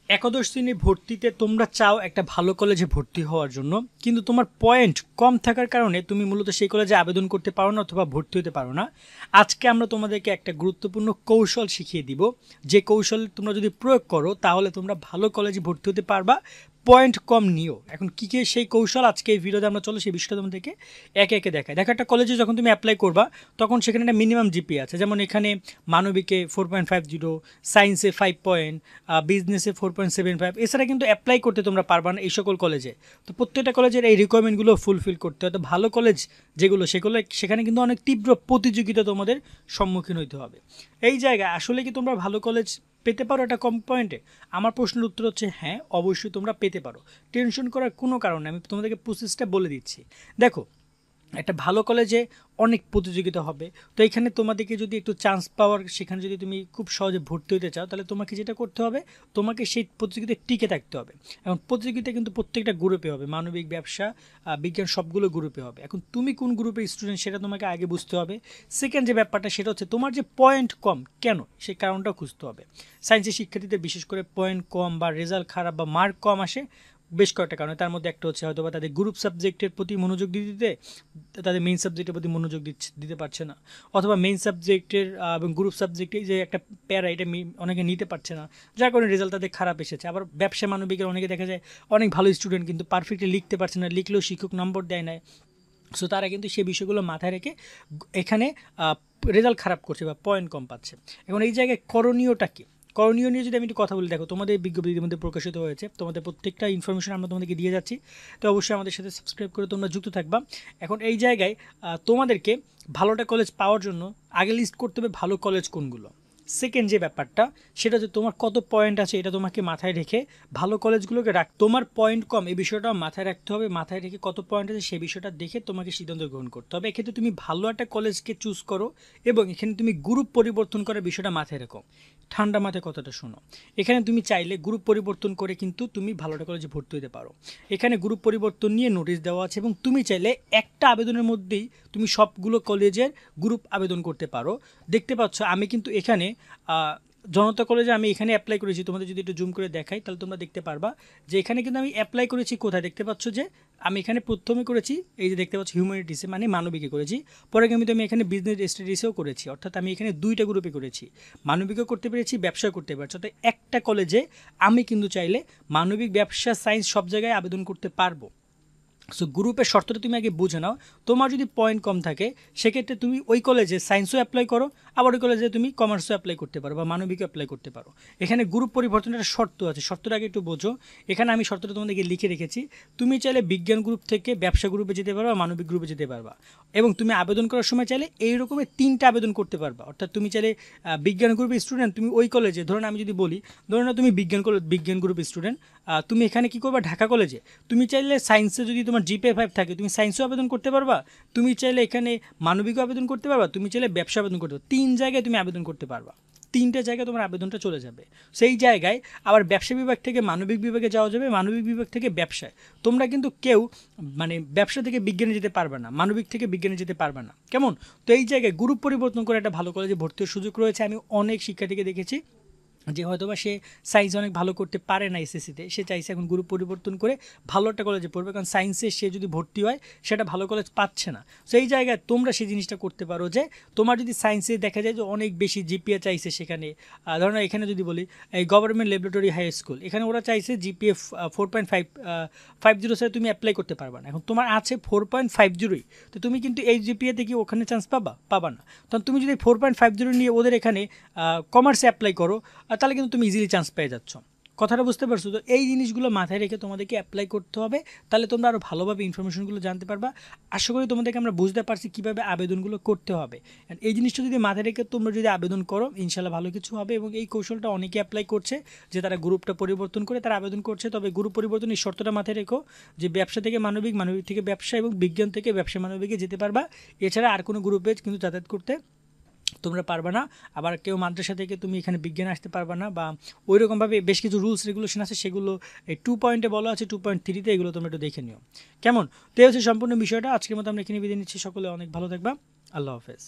একাদশ শ্রেণীর ভর্তিতে তোমরা চাও একটা ভালো কলেজে ভর্তি হওয়ার জন্য, কিন্তু তোমার পয়েন্ট কম থাকার কারণে তুমি মূলত সেই কলেজে আবেদন করতে পারো না অথবা ভর্তি হতে পারো না। আজকে আমরা তোমাদেরকে একটা গুরুত্বপূর্ণ কৌশল শিখিয়ে দিব, যে কৌশল তোমরা যদি প্রয়োগ করো তাহলে তোমরা ভালো কলেজে ভর্তি হতে পারবা, পয়েন্ট কম নিও। এখন কী কী সেই কৌশল আজকে এই ভিডিওতে আমরা চলো সেই বিষয়টা তোমাদেরকে একে একে দেখায়। দেখো, একটা কলেজে যখন তুমি অ্যাপ্লাই করবা তখন সেখানে একটা মিনিমাম জিপি আছে, যেমন এখানে মানবিকে 4.50, সায়েন্সে 5 পয়েন্ট, বিজনেসে 4.75। এছাড়া কিন্তু অ্যাপ্লাই করতে তোমরা পারবা না এই সকল কলেজে। তো প্রত্যেকটা কলেজের এই রিকোয়ারমেন্টগুলো ফুলফিল করতে হয়। তো ভালো কলেজ যেগুলো সেগুলো সেখানে কিন্তু অনেক তীব্র প্রতিযোগিতা তোমাদের সম্মুখীন হইতে হবে। এই জায়গায় আসলে কি তোমরা ভালো কলেজ পেতে পারো এটা কম পয়েন্টে? আমার প্রশ্নের উত্তর হচ্ছে হ্যাঁ, অবশ্যই তোমরা পেতে পারো। টেনশন করার কোনো কারণ নেই, আমি তোমাদেরকে প্রসেসটা বলে দিচ্ছি। দেখো, একটা ভালো কলেজে অনেক প্রতিযোগিতা হবে। তো এখানে তোমাদেরকে যদি একটু চান্স পাওয়ার, সেখানে যদি তুমি খুব সহজে ভর্তি হতে চাও, তাহলে তোমাকে যেটা করতে হবে, তোমাকে সেই প্রতিযোগিতায় টিকে থাকতে হবে। এখন প্রতিযোগিতা কিন্তু প্রত্যেকটা গ্রুপে হবে, মানবিক, ব্যবসা, বিজ্ঞান, সবগুলো গ্রুপে হবে। এখন তুমি কোন গ্রুপের স্টুডেন্ট সেটা তোমাকে আগে বুঝতে হবে। সেকেন্ড যে ব্যাপারটা সেটা হচ্ছে তোমার যে পয়েন্ট কম কেন, সেই কারণটা খুঁজতে হবে। সায়েন্সের শিক্ষার্থীদের বিশেষ করে পয়েন্ট কম বা রেজাল্ট খারাপ বা মার্ক কম আসে বেশ কয়েকটা কারণে। তার মধ্যে একটা হচ্ছে হয়তো বা তাদের গ্রুপ সাবজেক্টের প্রতি মনোযোগ দিতে তাদের মেইন সাবজেক্টের প্রতি মনোযোগ দিতে পারছে না, অথবা মেইন সাবজেক্টের এবং গ্রুপ সাবজেক্টে যে একটা প্যারা এটা অনেকে নিতে পারছে না, যার কারণে রেজাল্ট তাদের খারাপ এসেছে। আবার ব্যবসা মানবিকের অনেকে দেখা যায় অনেক ভালো স্টুডেন্ট কিন্তু পারফেক্টলি লিখতে পারছে না, লিখলেও শিক্ষক নম্বর দেয় না। সো তারা কিন্তু সেই বিষয়গুলো মাথায় রেখে এখানে রেজাল্ট খারাপ করছে বা পয়েন্ট কম পাচ্ছে। এখন এই জায়গায় করণীয়টা কী? করণীয় নিয়ে যদি আমি একটু কথা বলি, দেখো তোমাদের বিজ্ঞপ্তির মধ্যে প্রকাশিত হয়েছে, তোমাদের প্রত্যেকটা ইনফরমেশন আমরা তোমাদেরকে দিয়ে যাচ্ছি। তো অবশ্যই আমাদের সাথে সাবস্ক্রাইব করে তোমরা যুক্ত থাকবা। এখন এই জায়গায় তোমাদেরকে ভালোটা কলেজ পাওয়ার জন্য আগে লিস্ট করতে হবে ভালো কলেজ কোনগুলো। সেকেন্ড যে ব্যাপারটা সেটা হচ্ছে তোমার কত পয়েন্ট আছে, এটা তোমাকে মাথায় রেখে ভালো কলেজগুলোকে তোমার পয়েন্ট কম এই বিষয়টা মাথায় রাখতে হবে। মাথায় রেখে কত পয়েন্ট আছে সেই বিষয়টা দেখে তোমাকে সিদ্ধান্ত গ্রহণ করতে হবে। এক্ষেত্রে তুমি ভালো একটা কলেজকে চুজ করো এবং এখানে তুমি গ্রুপ পরিবর্তন করার বিষয়টা মাথায় রেখো। ঠান্ডা মাথায় কথাটা শোনো, এখানে তুমি চাইলে গ্রুপ পরিবর্তন করে কিন্তু তুমি ভালোটা কলেজে ভর্তি হতে পারো। এখানে গ্রুপ পরিবর্তন নিয়ে নোটিশ দেওয়া আছে এবং তুমি চাইলে একটা আবেদনের মধ্যেই তুমি সবগুলো কলেজের গ্রুপ আবেদন করতে পারো। দেখতে পাচ্ছ আমি কিন্তু এখানে জনতা কলেজে আমি এখানে অ্যাপ্লাই করেছি। তোমাদের যদি একটু জুম করে দেখাই তাহলে তোমরা দেখতে পারবা যে এখানে কিন্তু আমি অ্যাপ্লাই করেছি কোথায়। দেখতে পাচ্ছ যে আমি এখানে প্রথমে করেছি, এই যে দেখতে পাচ্ছ হিউম্যানিটিসে মানে মানবিকে করেছি, পরে কিন্তু আমি এখানে বিজনেস স্টাডিজেও করেছি। অর্থাৎ আমি এখানে দুইটা গ্রুপে করেছি, মানবিকও করতে পেরেছি, ব্যবসাও করতে পারছি। অর্থাৎ একটা কলেজে আমি কিন্তু চাইলে মানবিক, ব্যবসা, সায়েন্স সব জায়গায় আবেদন করতে পারবো। সো গ্রুপের শর্তটা তুমি আগে বুঝে নাও। তোমার যদি পয়েন্ট কম থাকে সেক্ষেত্রে তুমি ওই কলেজে সায়েন্সও অ্যাপ্লাই করো, আবার ওই কলেজে তুমি কমার্সও অ্যাপ্লাই করতে পারো বা মানবিকও অ্যাপ্লাই করতে পারো। এখানে গ্রুপ পরিবর্তনের একটা শর্ত আছে, শর্তটা আগে একটু বোঝো। এখানে আমি শর্তটা তোমাদেরকে লিখে রেখেছি। তুমি চাইলে বিজ্ঞান গ্রুপ থেকে ব্যবসা গ্রুপে যেতে পারবা, মানবিক গ্রুপে যেতে পারবা, এবং তুমি আবেদন করার সময় চাইলে এই রকমের 3টা আবেদন করতে পারবা। অর্থাৎ তুমি চাইলে বিজ্ঞান গ্রুপের স্টুডেন্ট, তুমি ওই কলেজে, ধরুন আমি যদি বলি, ধরুন তুমি বিজ্ঞান গ্রুপের স্টুডেন্ট, তুমি এখানে কী করবা, ঢাকা কলেজে। তুমি চাইলে সায়েন্সে যদি তোমার জিপিএ 5 থাকে তুমি সায়েন্সও আবেদন করতে পারবা, তুমি চাইলে এখানে মানবিকও আবেদন করতে পারবা, তুমি চাইলে ব্যবসা আবেদন করতে পারবা। 3 জায়গায় তুমি আবেদন করতে পারবা, 3টে জায়গায় তোমার আবেদনটা চলে যাবে। সেই জায়গায় আবার ব্যবসা বিভাগ থেকে মানবিক বিভাগে যাওয়া যাবে, মানবিক বিভাগ থেকে ব্যবসায়। তোমরা কিন্তু কেউ মানে ব্যবসা থেকে বিজ্ঞানে যেতে পারবে না, মানবিক থেকে বিজ্ঞানে যেতে পারবে না, কেমন? তো এই জায়গায় গ্রুপ পরিবর্তন করে একটা ভালো কলেজে ভর্তির সুযোগ রয়েছে। আমি অনেক শিক্ষার্থীকে দেখেছি যে হয়তো বা সে সায়েন্স অনেক ভালো করতে পারে না এসএসসিতে, সে চাইছে এখন গ্রুপ পরিবর্তন করে ভালো একটা কলেজে পড়বে, কারণ সায়েন্সে সে যদি ভর্তি হয় সেটা ভালো কলেজ পাচ্ছে না। সেই জায়গায় তোমরা সেই জিনিসটা করতে পারো যে তোমার যদি সায়েন্সে দেখা যায় যে অনেক বেশি জিপিএ চাইছে, সেখানে ধরো এখানে যদি বলি এই গভর্নমেন্ট ল্যাবরেটরি হাই স্কুল, এখানে ওরা চাইছে জিপিএ 4.50 তুমি অ্যাপ্লাই করতে পারবা না। এখন তোমার আছে 4.50, তো তুমি কিন্তু এই জিপিএতে কি ওখানে চান্স পাবা না। তখন তুমি যদি 4.50 নিয়ে ওদের এখানে কমার্সে অ্যাপ্লাই করো, তাহলে কিন্তু তুমি ইজিলি চান্স পেয়ে যাচ্ছ। কথাটা বুঝতে পারছো? তো এই জিনিসগুলো মাথায় রেখে তোমাদেরকে অ্যাপ্লাই করতে হবে, তাহলে তোমরা আরও ভালোভাবে ইনফরমেশনগুলো জানতে পারবা। আশা করি তোমাদেরকে আমরা বুঝতে পারছি কীভাবে আবেদনগুলো করতে হবে। এই জিনিসটা যদি মাথায় রেখে তোমরা যদি আবেদন করো ইনশাল্লাহ ভালো কিছু হবে। এবং এই কৌশলটা অনেকে অ্যাপ্লাই করছে যে তারা গ্রুপটা পরিবর্তন করে তারা আবেদন করছে। তবে গ্রুপ পরিবর্তনের শর্তটা মাথায় রেখো যে ব্যবসা থেকে মানবিক, মানবিক থেকে ব্যবসা এবং বিজ্ঞান থেকে ব্যবসা মানবিকে যেতে পারবা। এছাড়া আর কোনো গ্রুপে কিন্তু যাতায়াত করতে তোমরা পারবা না। আবার কেউ মাদ্রাসা থেকে তুমি এখানে বিজ্ঞানে আসতে পারবা না, বা ওই রকমভাবে বেশ কিছু রুলস রেগুলেশন আছে, সেগুলো এই 2 পয়েন্টে বলা আছে, 2.3-তে এগুলো তোমরা একটু দেখে নিও, কেমন? তো এই হচ্ছে সম্পূর্ণ বিষয়টা। আজকের মতো আমরা এখানে বিদায় নিচ্ছি। সকলে অনেক ভালো থাকবা। আল্লাহ হাফেজ।